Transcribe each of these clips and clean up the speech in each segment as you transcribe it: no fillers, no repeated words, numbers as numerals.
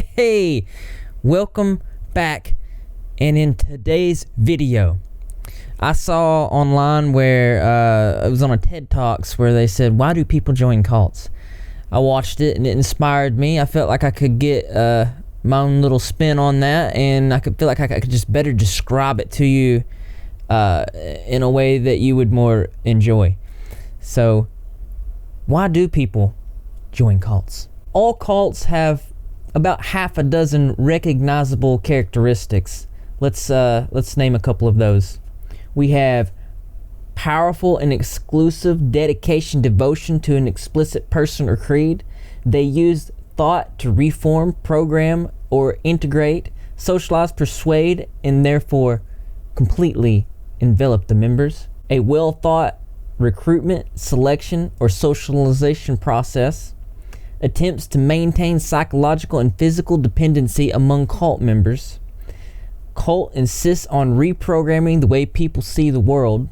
Hey, welcome back. And in today's video, I saw online where it was on a TED Talks where they said, why do people join cults? I watched it and it inspired me. I felt like I could get my own little spin on that, and I could feel like I could just better describe it to you in a way that you would more enjoy. So, why do people join cults? All cults have about half a dozen recognizable characteristics. Let's name a couple of those. We have powerful and exclusive dedication, devotion to an explicit person or creed. They use thought to reform, program, or integrate, socialize, persuade, and therefore completely envelop the members. A well-thought recruitment, selection, or socialization process. Attempts to maintain psychological and physical dependency among cult members. Cult insists on reprogramming the way people see the world.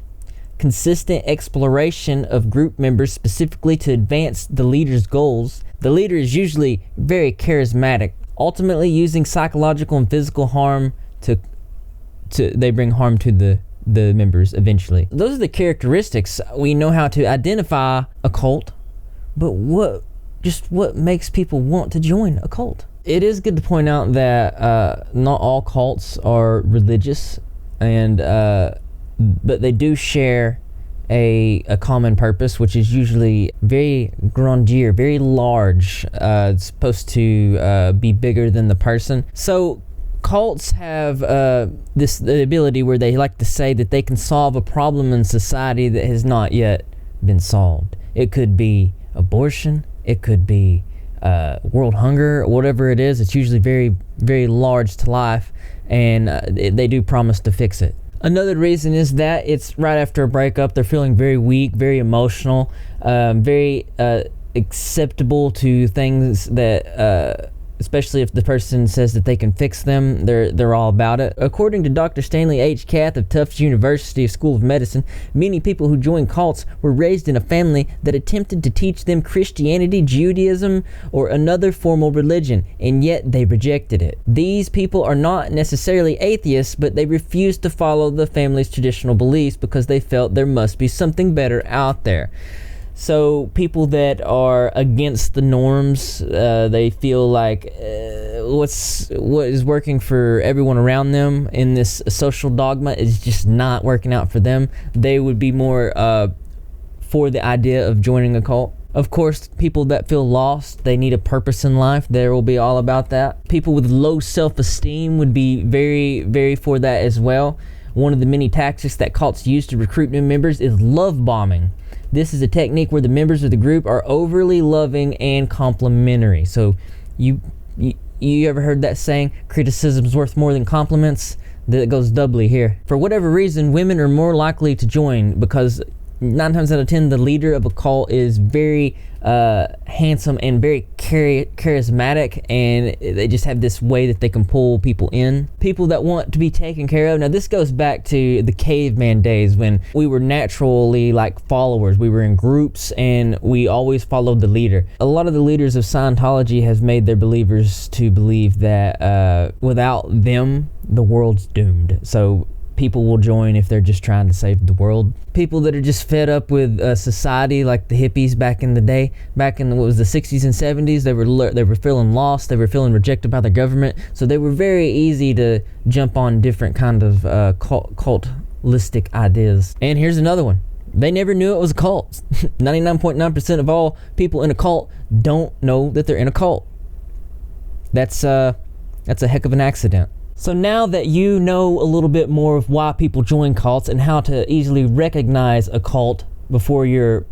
Consistent exploration of group members specifically to advance the leader's goals. The leader is usually very charismatic, ultimately using psychological and physical harm they bring harm to the members eventually. Those are the characteristics. We know how to identify a cult, but what makes people want to join a cult? It is good to point out that not all cults are religious, and but they do share a common purpose, which is usually very grandeur, very large. It's supposed to be bigger than the person. So cults have the ability where they like to say that they can solve a problem in society that has not yet been solved. It could be abortion. It could be world hunger, whatever it is. It's usually very, very large to life, and they do promise to fix it. Another reason is that it's right after a breakup. They're feeling very weak, very emotional, very acceptable to things that, especially if the person says that they can fix them, they're all about it. According to Dr. Stanley H. Cath of Tufts University School of Medicine, many people who join cults were raised in a family that attempted to teach them Christianity, Judaism, or another formal religion, and yet they rejected it. These people are not necessarily atheists, but they refused to follow the family's traditional beliefs because they felt there must be something better out there. So people that are against the norms, they feel like what is working for everyone around them in this social dogma is just not working out for them. They would be more for the idea of joining a cult. Of course, people that feel lost, they need a purpose in life, they will be all about that. People with low self-esteem would be very, very for that as well. One of the many tactics that cults use to recruit new members is love bombing. This is a technique where the members of the group are overly loving and complimentary. So you ever heard that saying, criticism's worth more than compliments? That goes doubly here. For whatever reason, women are more likely to join because 9 times out of 10, the leader of a cult is very handsome and very charismatic, and they just have this way that they can pull people in. People that want to be taken care of. Now, this goes back to the caveman days when we were naturally like followers. We were in groups, and we always followed the leader. A lot of the leaders of Scientology has made their believers to believe that without them, the world's doomed. So people will join if they're just trying to save the world. People that are just fed up with society, like the hippies back in the day, back in the 60s and 70s, they were feeling lost, they were feeling rejected by the government, so they were very easy to jump on different kind of cultistic ideas. And here's another one. They never knew it was a cult. 99.9% of all people in a cult don't know that they're in a cult. That's a heck of an accident. So now that you know a little bit more of why people join cults and how to easily recognize a cult before you're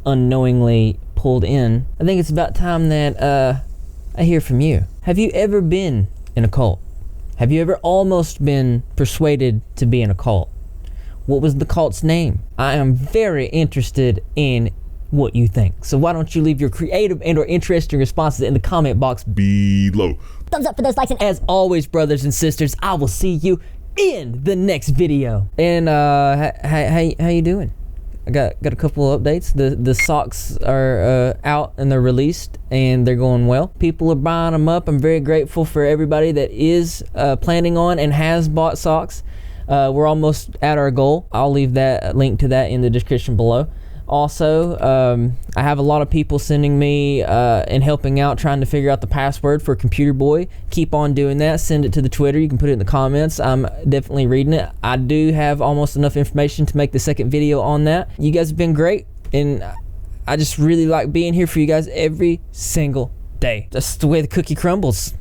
unknowingly pulled in, I think it's about time that I hear from you. Have you ever been in a cult? Have you ever almost been persuaded to be in a cult? What was the cult's name? I am very interested in what you think. So why don't you leave your creative and or interesting responses in the comment box below. Thumbs up for those likes, and as always, brothers and sisters, I will see you in the next video. And how you doing? I got a couple of updates. The socks are out and they're released and they're going well. People are buying them up. I'm very grateful for everybody that is planning on and has bought socks. We're almost at our goal. I'll leave that link to that in the description below. Also, I have a lot of people sending me and helping out trying to figure out the password for Computer Boy. Keep on doing that. Send it to the Twitter. You can put it in the comments. I'm definitely reading it. I do have almost enough information to make the second video on that. You guys have been great, and I just really like being here for you guys every single day. That's the way the cookie crumbles.